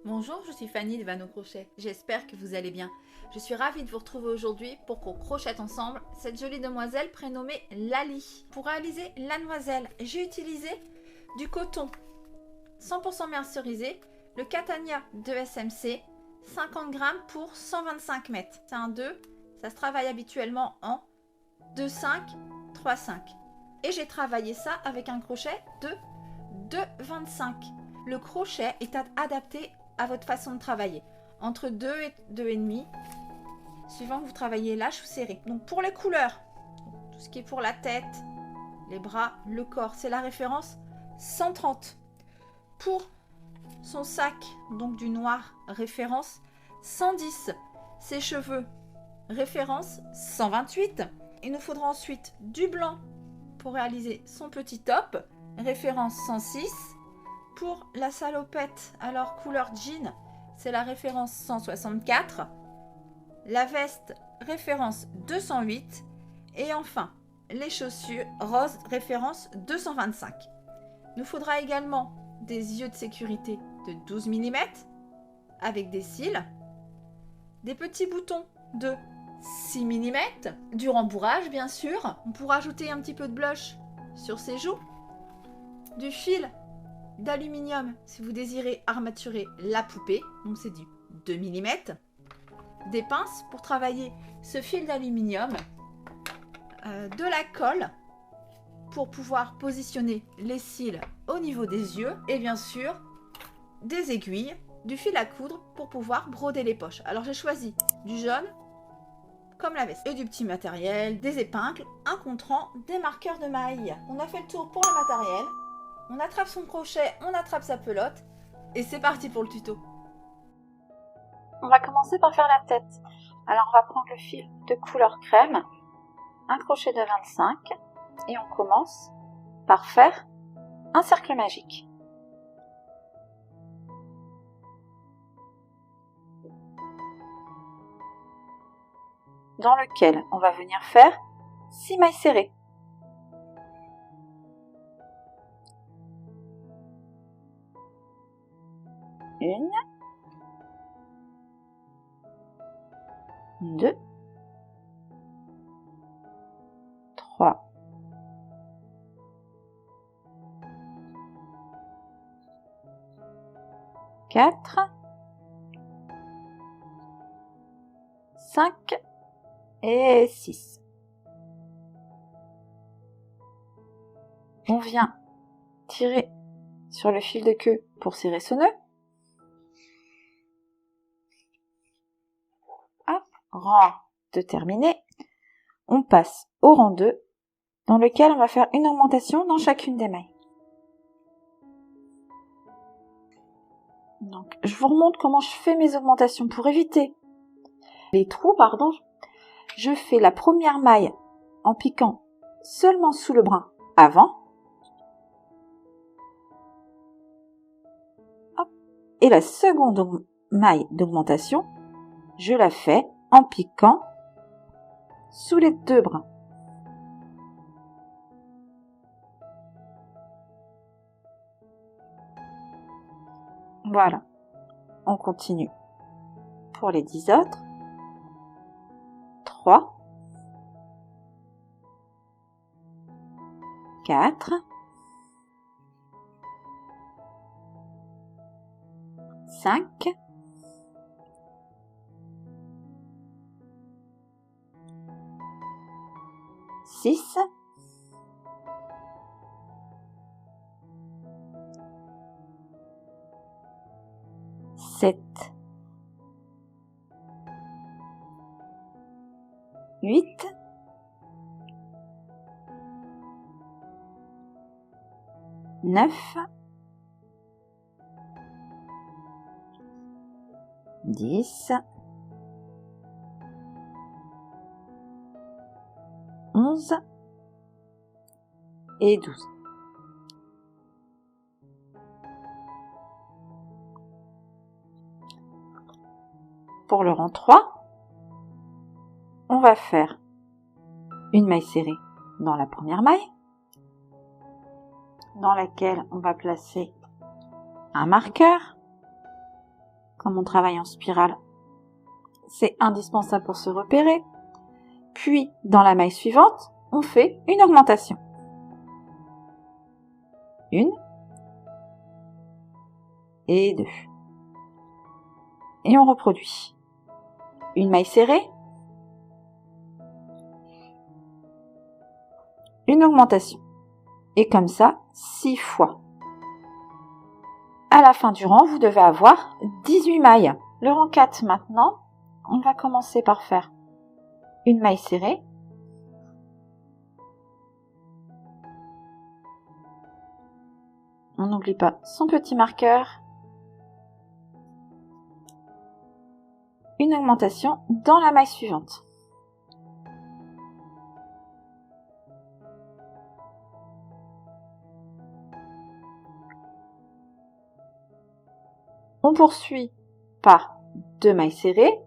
Bonjour, je suis Fanny de Vano Crochet. J'espère que vous allez bien. Je suis ravie de vous retrouver aujourd'hui pour qu'on crochette ensemble cette jolie demoiselle prénommée Lali. Pour réaliser la demoiselle, j'ai utilisé du coton 100% mercerisé, le Catania de SMC, 50 grammes pour 125 mètres. C'est un 2, ça se travaille habituellement en 2,5, 3,5. Et j'ai travaillé ça avec un crochet de 2,25. Le crochet est adapté à votre façon de travailler, entre 2 et 2,5, suivant que vous travaillez lâche ou serré. Donc pour les couleurs, tout ce qui est pour la tête, les bras, le corps, c'est la référence 130. Pour son sac, donc du noir, référence 110. Ses cheveux, référence 128. Il nous faudra ensuite du blanc pour réaliser son petit top, référence 106. Pour la salopette, alors couleur jean, c'est la référence 164. La veste, référence 208. Et enfin, les chaussures roses, référence 225. Il nous faudra également des yeux de sécurité de 12 mm avec des cils, des petits boutons de 6 mm, du rembourrage bien sûr. On pourra ajouter un petit peu de blush sur ses joues, du fil d'aluminium si vous désirez armaturer la poupée, donc c'est du 2 mm, des pinces pour travailler ce fil d'aluminium, de la colle pour pouvoir positionner les cils au niveau des yeux et bien sûr des aiguilles, du fil à coudre pour pouvoir broder les poches. Alors j'ai choisi du jaune comme la veste et du petit matériel, des épingles, un contrant, des marqueurs de maille. On a fait le tour pour le matériel. On attrape son crochet, on attrape sa pelote et c'est parti pour le tuto. On va commencer par faire la tête. Alors on va prendre le fil de couleur crème, un crochet de 25 et on commence par faire un cercle magique. Dans lequel on va venir faire 6 mailles serrées. Une, 2, 3, 4, 5 et 6. On vient tirer sur le fil de queue pour serrer ce nœud. Rang de terminé, on passe au rang 2, dans lequel on va faire une augmentation dans chacune des mailles. Donc, je vous remontre comment je fais mes augmentations pour éviter les trous, Je fais la première maille en piquant seulement sous le brin avant. Hop. Et la seconde maille d'augmentation, je la fais en piquant sous les deux brins. Voilà. On continue pour les 10 autres. 3, 4, 5, 6, 7, 8, 9, 10, 11 et 12. Pour le rang 3, on va faire une maille serrée dans la première maille, dans laquelle on va placer un marqueur comme on travaille en spirale, c'est indispensable pour se repérer. Puis, dans la maille suivante, on fait une augmentation. 1 et 2. Et on reproduit. Une maille serrée, une augmentation. Et comme ça, 6 fois. À la fin du rang, vous devez avoir 18 mailles. Le rang 4 maintenant, on va commencer par faire une maille serrée. On n'oublie pas son petit marqueur. Une augmentation dans la maille suivante. On poursuit par 2 mailles serrées.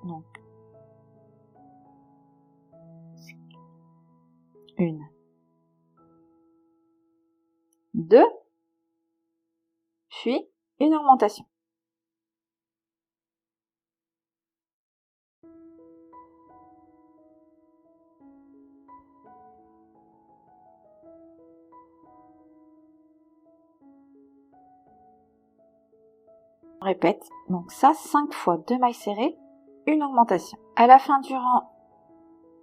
Donc, 1, 2, puis une augmentation. On répète, donc ça 5 fois 2 mailles serrées, une augmentation. À la fin du rang,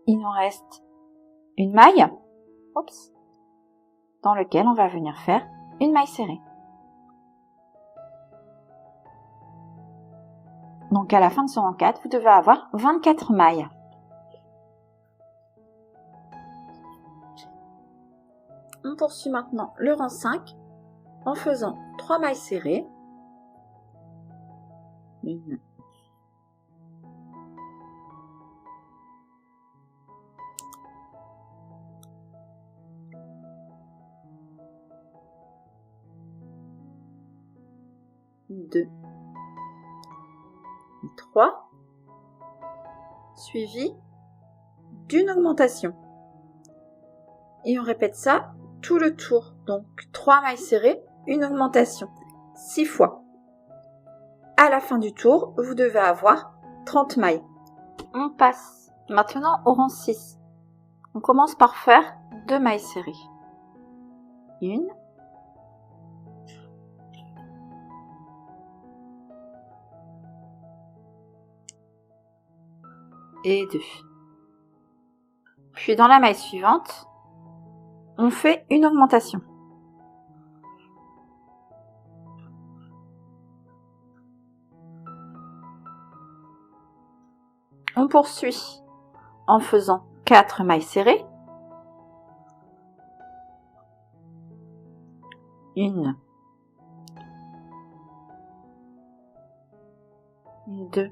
il nous reste une maille, dans lequel on va venir faire une maille serrée. Donc à la fin de ce rang 4, vous devez avoir 24 mailles. On poursuit maintenant le rang 5 en faisant 3 mailles serrées. 1, 2, 3, suivi d'une augmentation. Et on répète ça tout le tour. Donc 3 mailles serrées, une augmentation, 6 fois. À la fin du tour, vous devez avoir 30 mailles. On passe maintenant au rang 6. On commence par faire 2 mailles serrées. 1, et 2. Puis dans la maille suivante, on fait une augmentation. On poursuit en faisant 4 mailles serrées. 1, 2,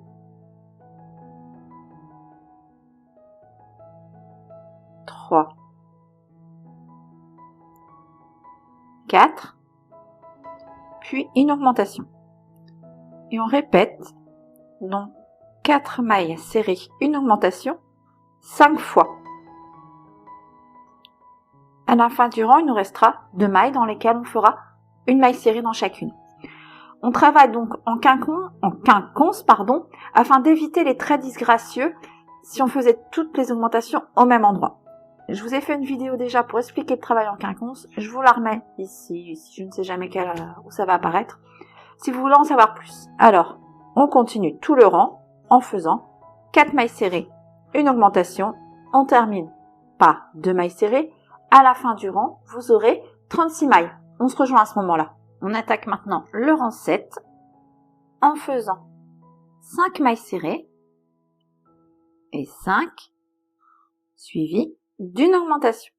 3, 4, puis une augmentation. Et on répète, donc 4 mailles serrées, une augmentation, 5 fois. À la fin du rang, il nous restera 2 mailles dans lesquelles on fera une maille serrée dans chacune. On travaille donc en quinconce, afin d'éviter les traits disgracieux si on faisait toutes les augmentations au même endroit. Je vous ai fait une vidéo déjà pour expliquer le travail en quinconce. Je vous la remets ici, je ne sais jamais où ça va apparaître, si vous voulez en savoir plus. Alors, on continue tout le rang en faisant 4 mailles serrées, une augmentation. On termine par 2 mailles serrées. À la fin du rang, vous aurez 36 mailles. On se rejoint à ce moment-là. On attaque maintenant le rang 7 en faisant 5 mailles serrées et 5 suivies d'une augmentation.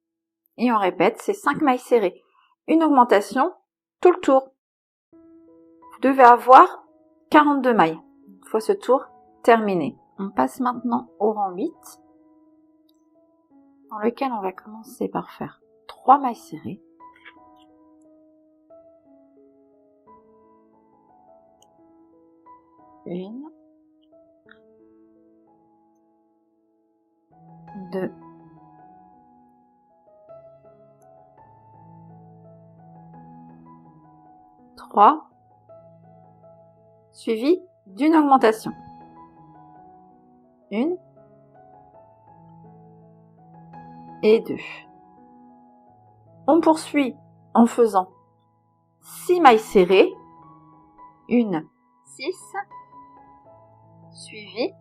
Et on répète, ces 5 mailles serrées, une augmentation tout le tour. Vous devez avoir 42 mailles. Une fois ce tour terminé. On passe maintenant au rang 8 dans lequel on va commencer par faire 3 mailles serrées. 1, 2, 3, suivi d'une augmentation. 1 et 2. On poursuit en faisant 6 mailles serrées, 1, 6, suivi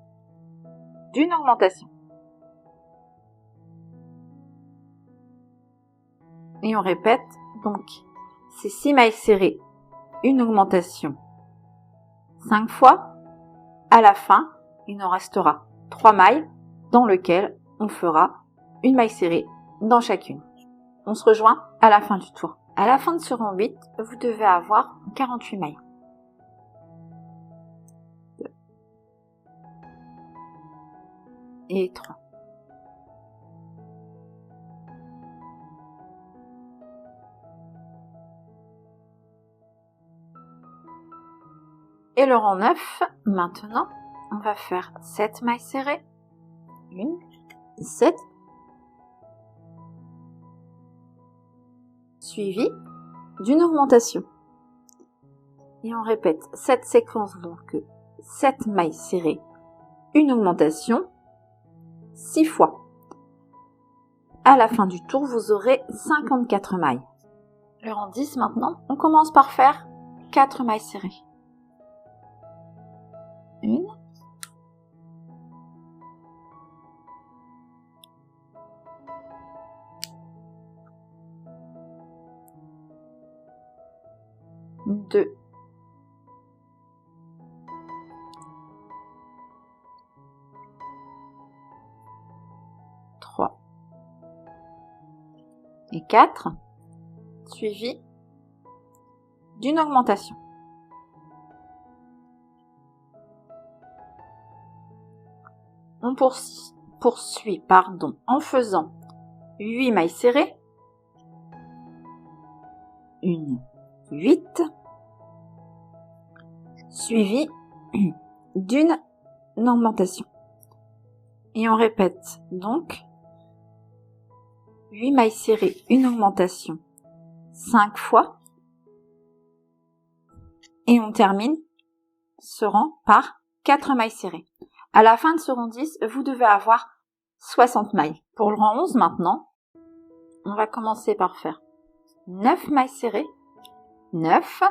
d'une augmentation. Et on répète donc ces 6 mailles serrées, une augmentation 5 fois. À la fin, il nous restera 3 mailles dans lesquelles on fera une maille serrée dans chacune. On se rejoint à la fin du tour. À la fin de ce rang 8, vous devez avoir 48 mailles. 2 et 3. Et le rang 9, maintenant, on va faire 7 mailles serrées. 1, 7. Suivi d'une augmentation. Et on répète cette séquence, donc 7 mailles serrées, une augmentation, 6 fois. À la fin du tour, vous aurez 54 mailles. Le rang 10 maintenant, on commence par faire 4 mailles serrées. 1, 2, 3 et 4, suivi d'une augmentation. On poursuit en faisant 8 mailles serrées, 1, 8, suivi d'une augmentation. Et on répète donc 8 mailles serrées, une augmentation 5 fois. Et on termine ce rang par 4 mailles serrées. À la fin de ce rang 10, vous devez avoir 60 mailles. Pour le rang 11 maintenant, on va commencer par faire 9 mailles serrées, 9,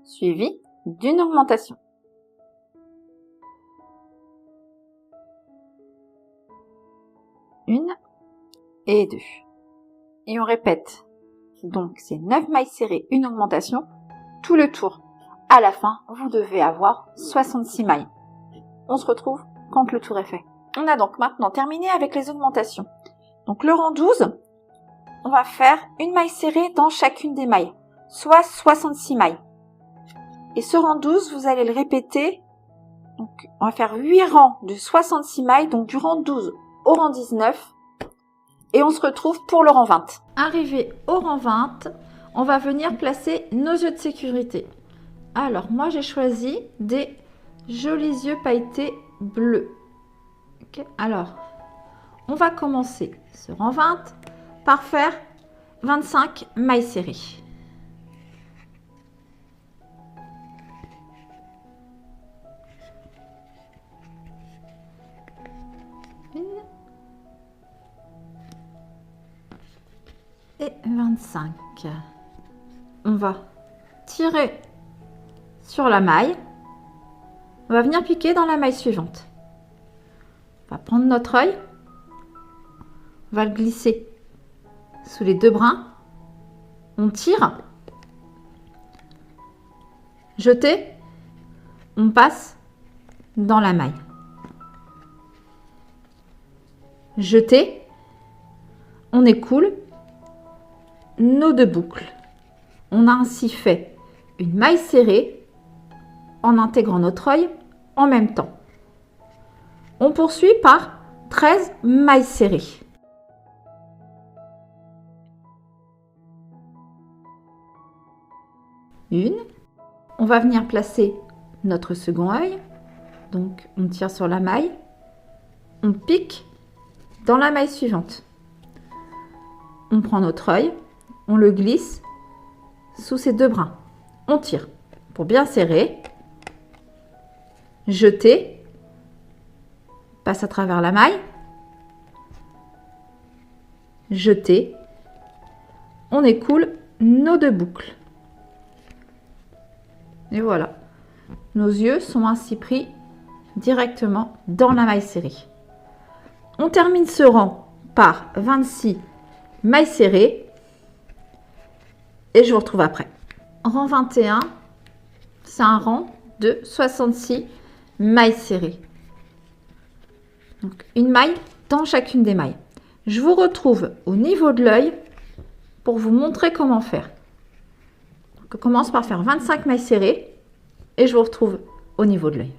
suivi d'une augmentation. 1 et 2. Et on répète. Donc c'est 9 mailles serrées, une augmentation, tout le tour. À la fin, vous devez avoir 66 mailles. On se retrouve quand le tour est fait. On a donc maintenant terminé avec les augmentations. Donc le rang 12, on va faire une maille serrée dans chacune des mailles, soit 66 mailles. Et ce rang 12, vous allez le répéter. Donc on va faire 8 rangs de 66 mailles, donc du rang 12 au rang 19. Et on se retrouve pour le rang 20. Arrivé au rang 20, on va venir placer nos yeux de sécurité. Alors, moi, j'ai choisi des jolis yeux pailletés bleus. Okay. Alors, on va commencer ce rang 20 par faire 25 mailles serrées. Et 25. On va tirer sur la maille. On va venir piquer dans la maille suivante. On va prendre notre œil. On va le glisser sous les deux brins. On tire. Jeter. On passe dans la maille. Jeter. On écoule nos deux boucles. On a ainsi fait une maille serrée en intégrant notre œil en même temps. On poursuit par 13 mailles serrées. Une. On va venir placer notre second œil. Donc on tire sur la maille. On pique dans la maille suivante. On prend notre œil. On le glisse sous ces deux brins. On tire pour bien serrer. Jeter. Passe à travers la maille. Jeter. On écoule nos 2 boucles. Et voilà. Nos yeux sont ainsi pris directement dans la maille serrée. On termine ce rang par 26 mailles serrées. Et je vous retrouve après. Rang 21, c'est un rang de 66 mailles serrées. Donc une maille dans chacune des mailles. Je vous retrouve au niveau de l'œil pour vous montrer comment faire. Donc, on commence par faire 25 mailles serrées et je vous retrouve au niveau de l'œil.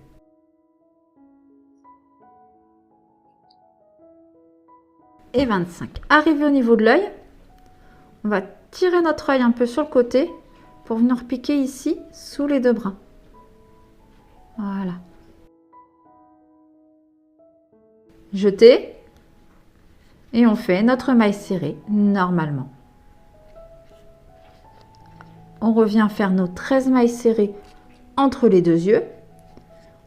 Et 25. Arrivé au niveau de l'œil, on va tirer notre œil un peu sur le côté pour venir piquer ici sous les 2 brins. Voilà. Jeter et on fait notre maille serrée normalement. On revient faire nos 13 mailles serrées entre les 2 yeux.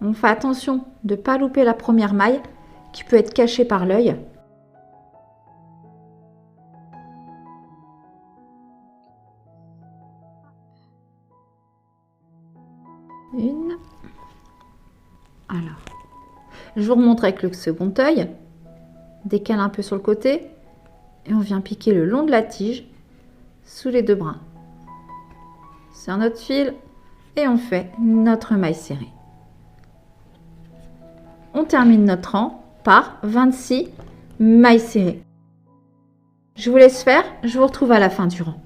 On fait attention de ne pas louper la première maille qui peut être cachée par l'œil. Une. Alors, je vous remontre avec le second œil. Décale un peu sur le côté et on vient piquer le long de la tige sous les 2 brins. C'est un autre fil et on fait notre maille serrée. On termine notre rang par 26 mailles serrées. Je vous laisse faire, je vous retrouve à la fin du rang.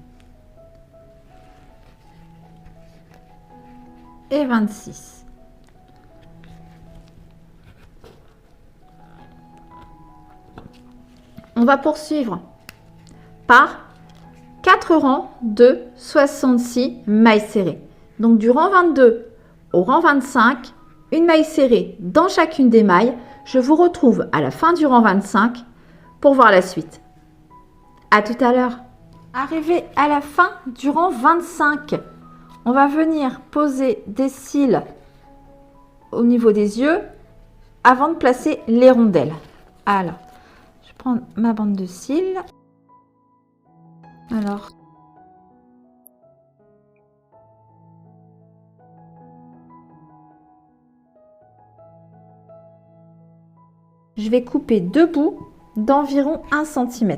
Et 26. On va poursuivre par 4 rangs de 66 mailles serrées. Donc du rang 22 au rang 25, une maille serrée dans chacune des mailles. Je vous retrouve à la fin du rang 25 pour voir la suite. À tout à l'heure. Arrivé à la fin du rang 25, on va venir poser des cils au niveau des yeux avant de placer les rondelles. Alors, je prends ma bande de cils. Alors, je vais couper 2 bouts d'environ 1 cm.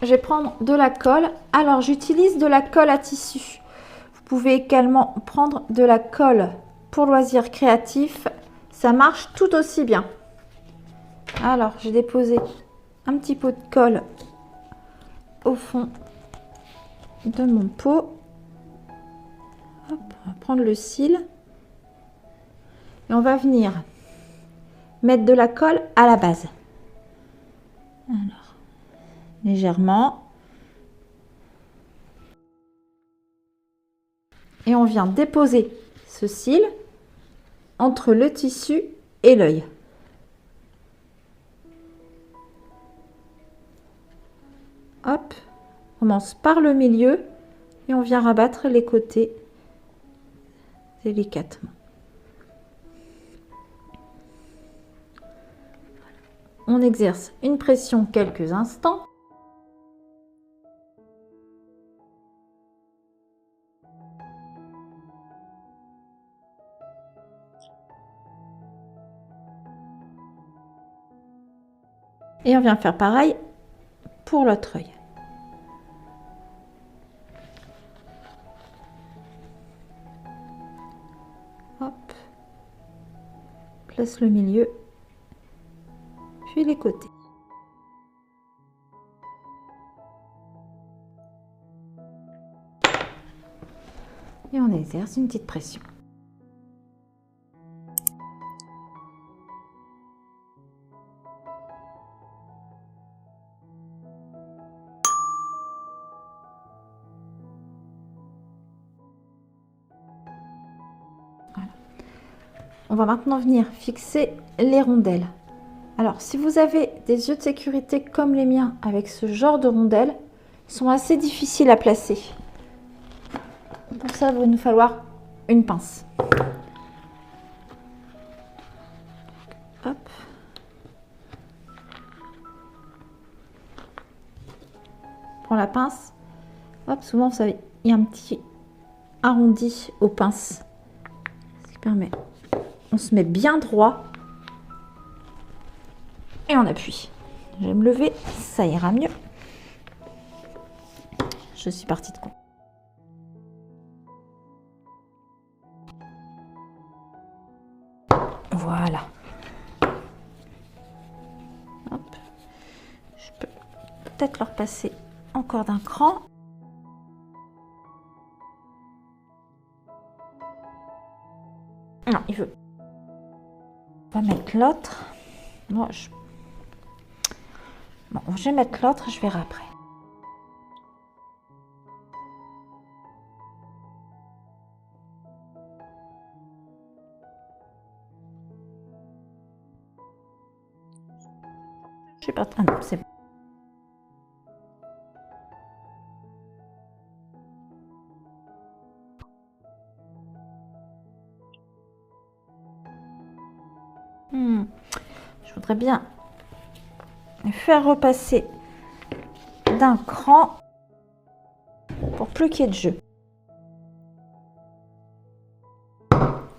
Je vais prendre de la colle. Alors, j'utilise de la colle à tissu. Vous pouvez également prendre de la colle pour loisirs créatifs. Ça marche tout aussi bien. Alors, j'ai déposé un petit pot de colle au fond de mon pot. Hop, on va prendre le cil. Et on va venir mettre de la colle à la base. Alors, légèrement. Et on vient déposer ce cil entre le tissu et l'œil. Hop, on commence par le milieu et on vient rabattre les côtés délicatement. On exerce une pression quelques instants. Et on vient faire pareil pour l'autre œil. Hop, place le milieu, puis les côtés. Et on exerce une petite pression. On va maintenant venir fixer les rondelles. Alors, si vous avez des œufs de sécurité comme les miens avec ce genre de rondelles, ils sont assez difficiles à placer. Pour ça, il va nous falloir une pince. Hop. Prends la pince. Hop, souvent, vous savez, il y a un petit arrondi aux pinces. Ce qui permet, on se met bien droit. Et on appuie. Je vais me lever, ça ira mieux. Je suis partie de compte. Voilà. Hop. Je peux peut-être leur passer encore d'un cran. Non, il veut. On va mettre l'autre. Moi, Bon, je vais mettre l'autre, je verrai après. Je sais pas. Ah non, c'est bon. Je voudrais bien faire repasser d'un cran pour plus qu'il y ait de jeu.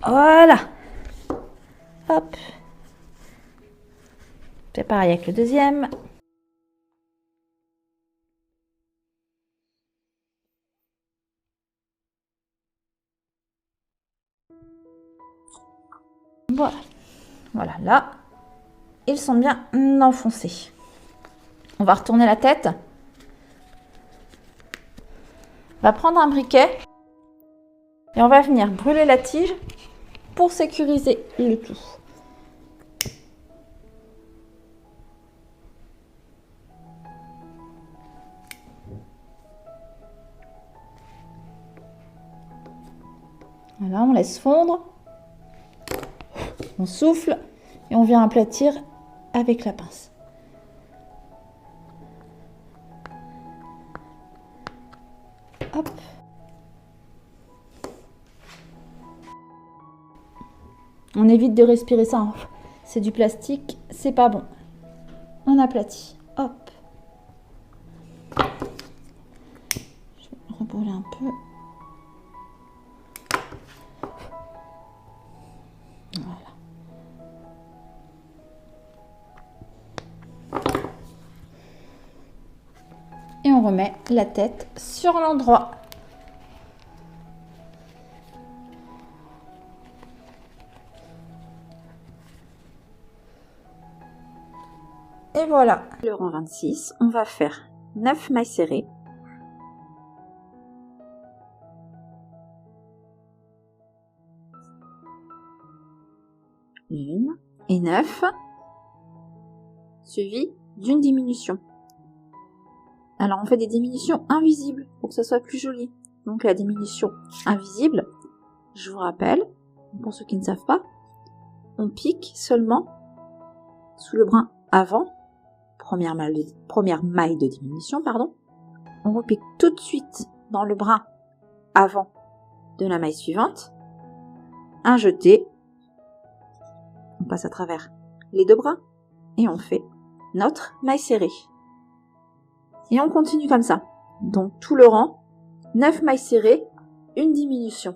Voilà. Hop. C'est pareil avec le deuxième. Voilà. Voilà, là, ils sont bien enfoncés. On va retourner la tête. On va prendre un briquet et on va venir brûler la tige pour sécuriser le tout. Voilà, on laisse fondre. On souffle et on vient aplatir avec la pince. Hop. On évite de respirer ça. Hein. C'est du plastique, c'est pas bon. On aplatit. Hop. Je vais rebrûler un peu. Voilà. Et on remet la tête sur l'endroit. Et voilà. Le rang 26, on va faire 9 mailles serrées. Une et 9, suivi d'une diminution. Alors on fait des diminutions invisibles pour que ça soit plus joli. Donc la diminution invisible, je vous rappelle, pour ceux qui ne savent pas, on pique seulement sous le brin avant, première maille de diminution, pardon. On repique tout de suite dans le brin avant de la maille suivante, un jeté, on passe à travers les deux brins et on fait notre maille serrée. Et on continue comme ça. Donc tout le rang, 9 mailles serrées, une diminution.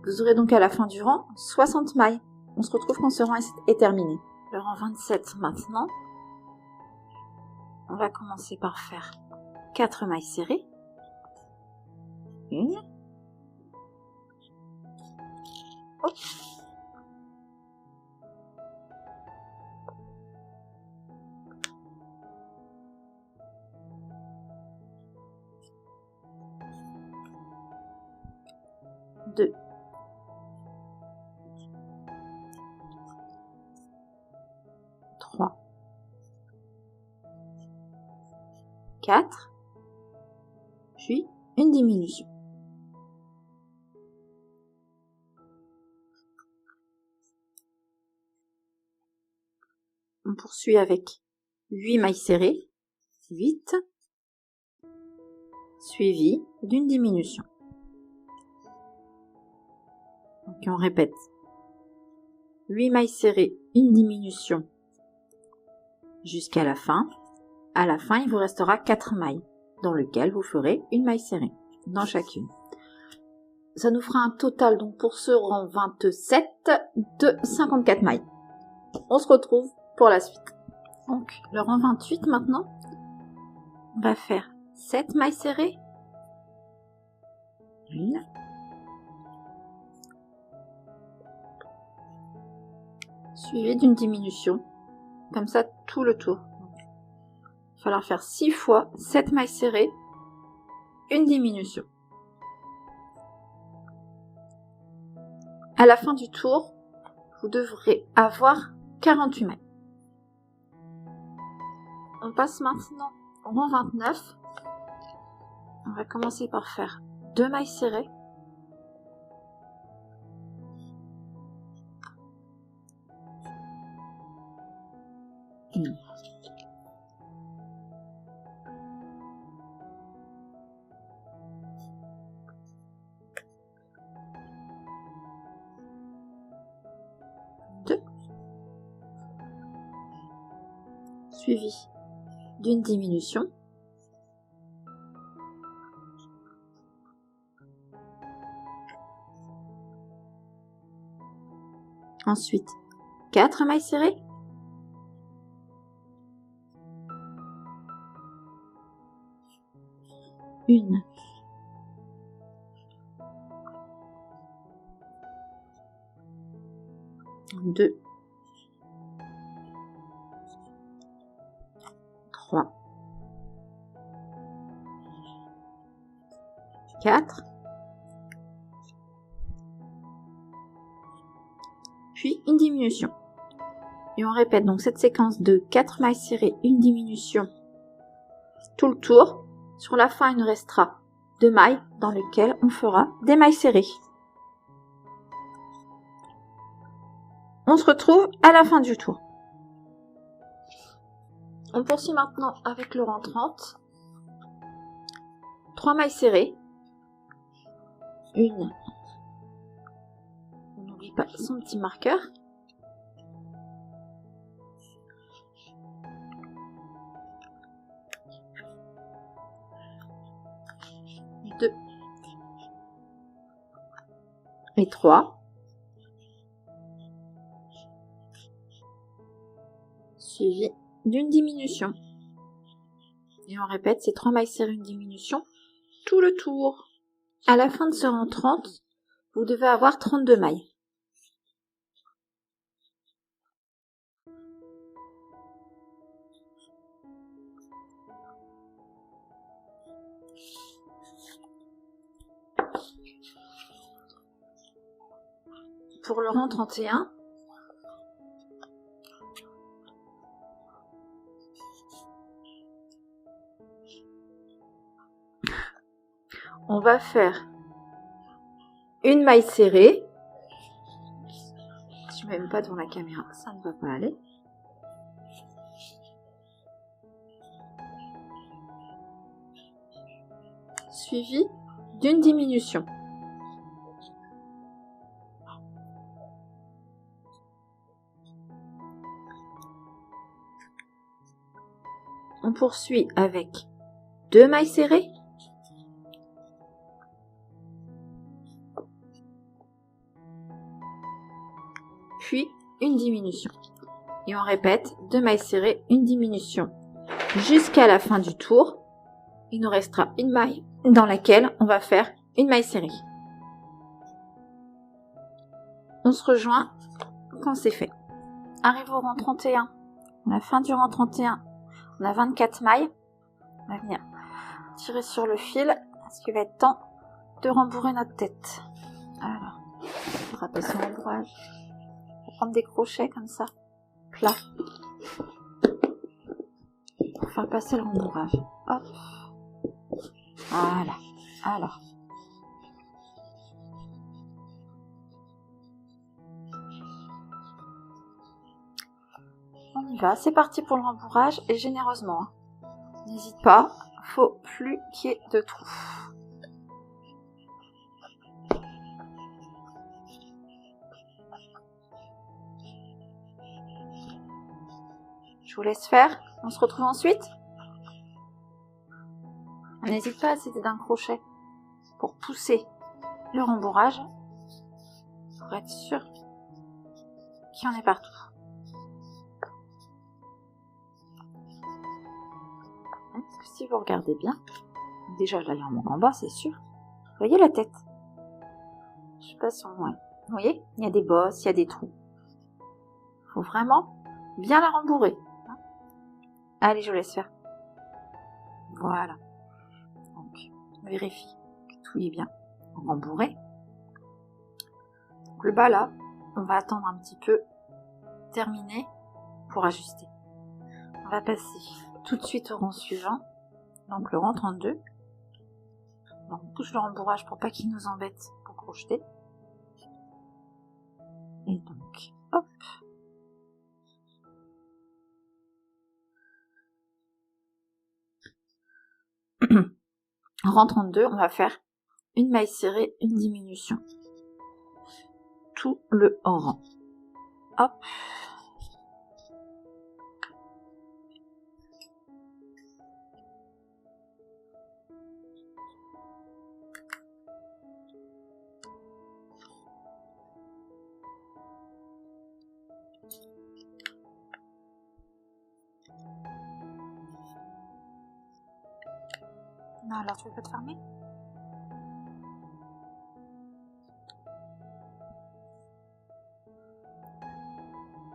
Vous aurez donc à la fin du rang 60 mailles. On se retrouve quand ce rang est terminé. Le rang 27 maintenant. On va commencer par faire 4 mailles serrées. Une. Hop. Deux. 3. 4. Puis une diminution. On poursuit avec 8 mailles serrées, 8, suivi d'une diminution. Donc on répète 8 mailles serrées, une diminution jusqu'à la fin. À la fin, il vous restera 4 mailles dans lesquelles vous ferez une maille serrée dans chacune. Ça nous fera un total donc pour ce rang 27 de 54 mailles. On se retrouve pour la suite. Donc le rang 28 maintenant, on va faire 7 mailles serrées. Une. Suivi d'une diminution. Comme ça tout le tour. Il va falloir faire 6 fois 7 mailles serrées, une diminution. À la fin du tour, vous devrez avoir 48 mailles. On passe maintenant au rang 29. On va commencer par faire 2 mailles serrées. Une. Suivi d'une diminution. Ensuite, 4 mailles serrées. Une. Deux. 3, 4, puis une diminution. Et on répète donc cette séquence de 4 mailles serrées, une diminution, tout le tour. Sur la fin, il nous restera 2 mailles dans lesquelles on fera des mailles serrées. On se retrouve à la fin du tour. On poursuit maintenant avec le rang 30. 3 mailles serrées. Une. On n'oublie pas son petit marqueur. Deux. Et 3. Suivi d'une diminution. Et on répète ces 3 mailles serrées, une diminution, tout le tour. À la fin de ce rang 30, vous devez avoir 32 mailles. Pour le rang 31, on va faire une maille serrée. Je ne mets même pas devant la caméra, ça ne va pas aller. Suivi d'une diminution. On poursuit avec 2 mailles serrées. Puis une diminution. Et on répète 2 mailles serrées, une diminution. Jusqu'à la fin du tour, il nous restera une maille dans laquelle on va faire une maille serrée. On se rejoint quand c'est fait. Arrive au rang 31. À la fin du rang 31, on a 24 mailles. On va venir tirer sur le fil parce qu'il va être temps de rembourrer notre tête. Alors, frapper son rembourrage. On va prendre des crochets comme ça, plats, pour faire passer le rembourrage. Hop. Voilà. Alors. On y va, c'est parti pour le rembourrage et généreusement. N'hésite pas, faut plus qu'il y ait de trous. Je vous laisse faire, on se retrouve ensuite. N'hésite pas à céder d'un crochet pour pousser le rembourrage, pour être sûr qu'il y en ait partout. Parce que si vous regardez bien, déjà je la remonte en bas, c'est sûr. Vous voyez la tête? Je sais pas si on voit. Vous voyez, il y a des bosses, il y a des trous. Il faut vraiment bien la rembourrer. Allez, je vous laisse faire. Voilà. Donc, vérifie que tout est bien rembourré. Donc, le bas là, on va attendre un petit peu terminé pour ajuster. On va passer tout de suite au rang suivant. Donc le rang 32. Donc, on touche le rembourrage pour pas qu'il nous embête pour crocheter. Et donc, hop. Rang 32, on va faire une maille serrée, une diminution. Tout le rang. Hop. Non, alors tu veux pas te fermer?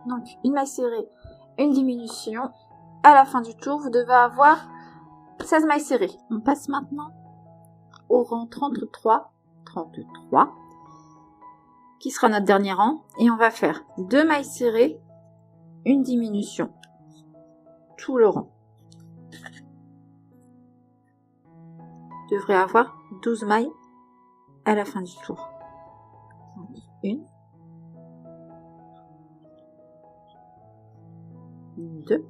Donc, une maille serrée, une diminution. À la fin du tour, vous devez avoir 16 mailles serrées. On passe maintenant au rang 33, qui sera notre dernier rang. Et on va faire 2 mailles serrées, une diminution. Tout le rang. Vous devrez avoir 12 mailles à la fin du tour. Une. 2,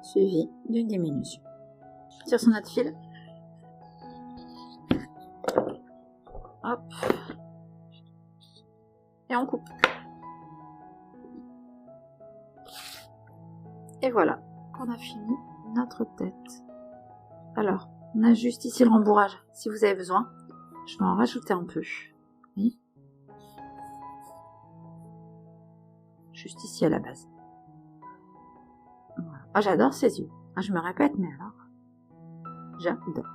suivi d'une diminution. Tire sur notre fil. Hop. Et on coupe. Et voilà, on a fini notre tête. Alors, on a juste ici le rembourrage. Si vous avez besoin, je vais en rajouter un peu. Oui. Juste ici à la base. Voilà. Ah, j'adore ces yeux. Ah, je me répète, mais alors, j'adore.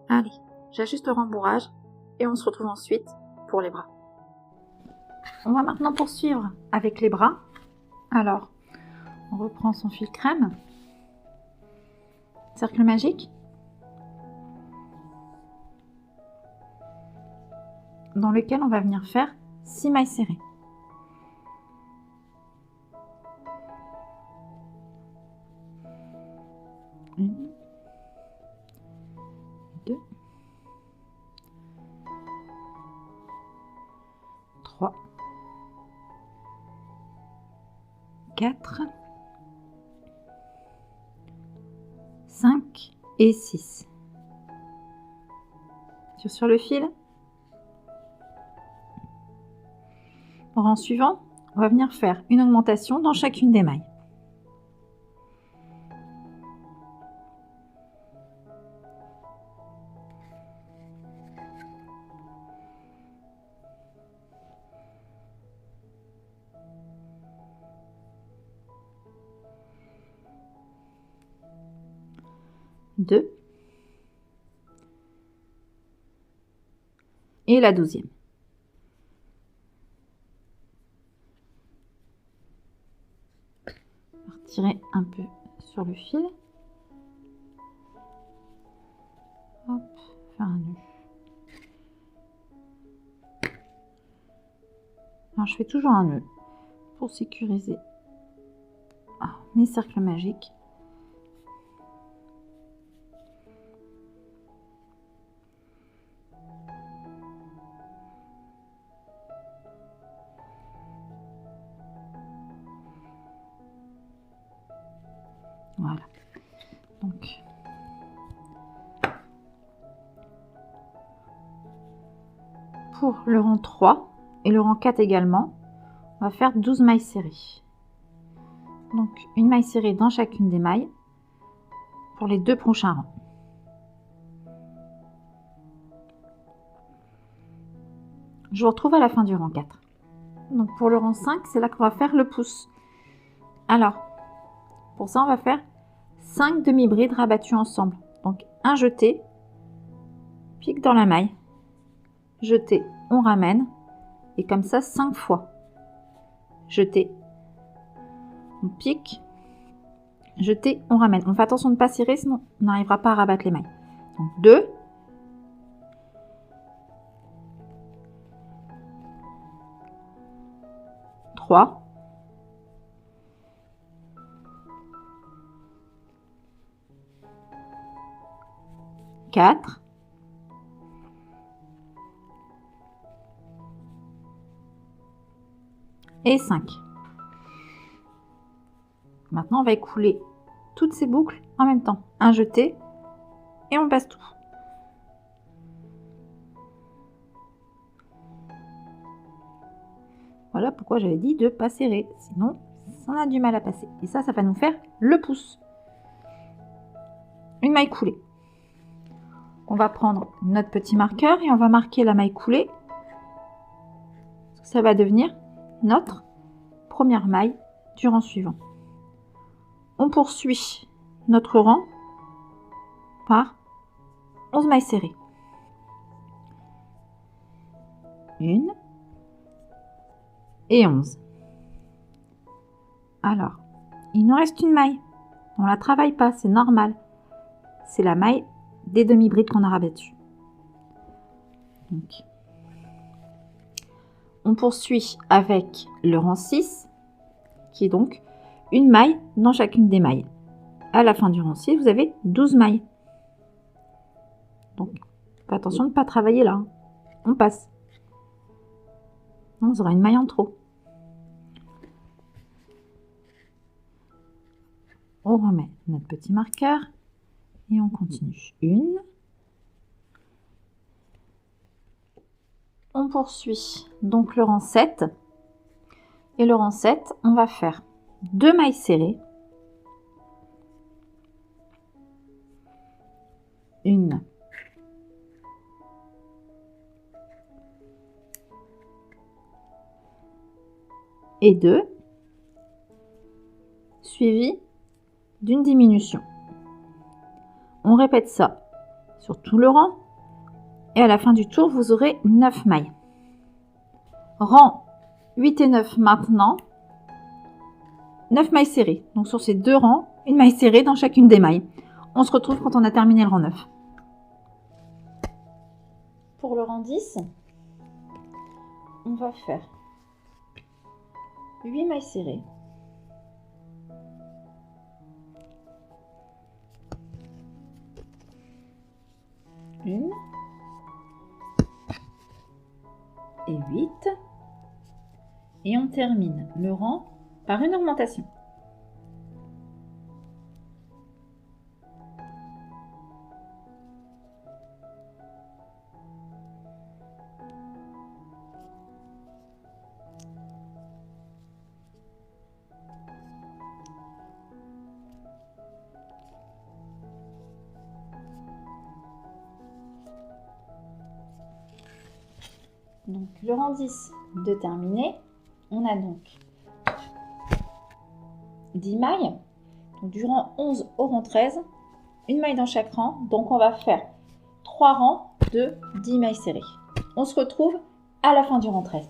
Allez, j'ajuste le rembourrage et on se retrouve ensuite pour les bras. On va maintenant poursuivre avec les bras. Alors, on reprend son fil crème. Cercle magique. Dans lequel on va venir faire 6 mailles serrées. 1, 2, 3, 4, 5 et 6. Tire sur le fil. Au rang suivant, on va venir faire une augmentation dans chacune des mailles. Deux. Et la 12e. On va retirer un peu sur le fil. Hop, faire un nœud. Alors je fais toujours un nœud pour sécuriser mes cercles magiques. Voilà. Donc, pour le rang 3 et le rang 4 également, on va faire 12 mailles serrées. Donc, une maille serrée dans chacune des mailles pour les 2 prochains rangs. Je vous retrouve à la fin du rang 4. Donc, pour le rang 5, c'est là qu'on va faire le pouce. Alors, pour ça, on va faire 5 demi-brides rabattues ensemble. Donc, un jeté, pique dans la maille, jeté, on ramène, et comme ça 5 fois. Jeté, on pique, jeté, on ramène. On fait attention de ne pas serrer, sinon on n'arrivera pas à rabattre les mailles. Donc 2, 3, 4, et 5. Maintenant, on va écouler toutes ces boucles en même temps. Un jeté et on passe tout. Voilà pourquoi j'avais dit de ne pas serrer. Sinon, on a du mal à passer. Et ça va nous faire le pouce. Une maille coulée. On va prendre notre petit marqueur et on va marquer la maille coulée. Ça va devenir notre première maille du rang suivant. On poursuit notre rang par 11 mailles serrées. 1 et 11. Alors, il nous reste une maille. On ne la travaille pas, c'est normal. C'est la maille des demi-brides qu'on a rabattues. Donc, on poursuit avec le rang 6, qui est donc une maille dans chacune des mailles. À la fin du rang 6, vous avez 12 mailles. Donc, faites attention de ne pas travailler là. On passe. On aura une maille en trop. On remet notre petit marqueur et on continue. 1. On poursuit donc le rang 7. Et le rang 7, on va faire 2 mailles serrées. 1. Et 2. Suivi d'une diminution. On répète ça sur tout le rang. Et à la fin du tour, vous aurez 9 mailles. Rang 8 et 9 maintenant. 9 mailles serrées. Donc sur ces 2 rangs, une maille serrée dans chacune des mailles. On se retrouve quand on a terminé le rang 9. Pour le rang 10, on va faire 8 mailles serrées. 1 et 8. Et on termine le rang par une augmentation. Donc le rang 10 de terminé. On a donc 10 mailles. Donc du rang 11 au rang 13, une maille dans chaque rang. Donc on va faire 3 rangs de 10 mailles serrées. On se retrouve à la fin du rang 13.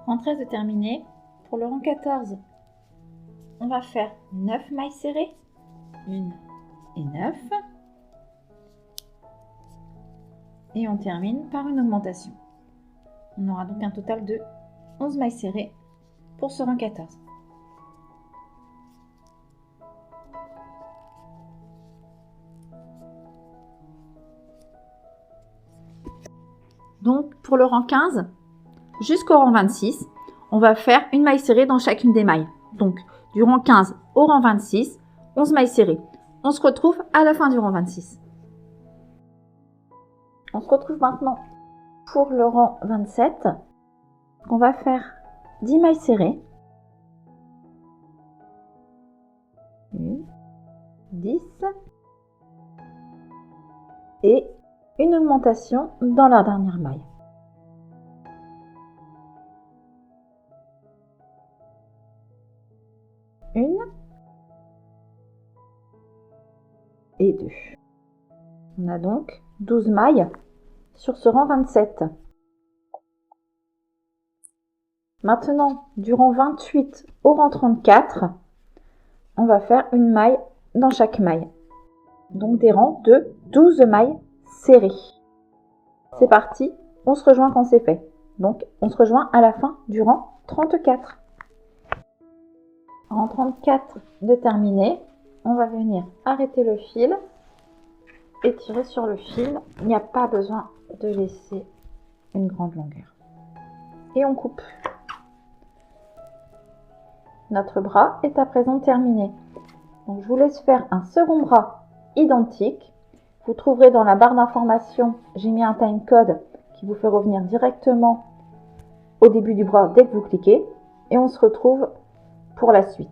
Rang 13 de terminé. Pour le rang 14, on va faire 9 mailles serrées. 1 et 9. Et on termine par une augmentation. On aura donc un total de 11 mailles serrées pour ce rang 14. Donc pour le rang 15 jusqu'au rang 26, on va faire une maille serrée dans chacune des mailles. Donc, du rang 15 au rang 26, 11 mailles serrées. On se retrouve à la fin du rang 26. On se retrouve maintenant pour le rang 27. On va faire 10 mailles serrées. 1, 10 et une augmentation dans la dernière maille. Une et 2. On a donc 12 mailles sur ce rang 27. Maintenant, du rang 28 au rang 34, on va faire une maille dans chaque maille. Donc des rangs de 12 mailles serrées. C'est parti, on se rejoint quand c'est fait. Donc on se rejoint à la fin du rang 34. Rang 34 de terminé, on va venir arrêter le fil et tirer sur le fil. Il n'y a pas besoin de laisser une grande longueur. Et on coupe. Notre bras est à présent terminé. Donc je vous laisse faire un second bras identique. Vous trouverez dans la barre d'information, j'ai mis un timecode qui vous fait revenir directement au début du bras dès que vous cliquez. Et on se retrouve pour la suite.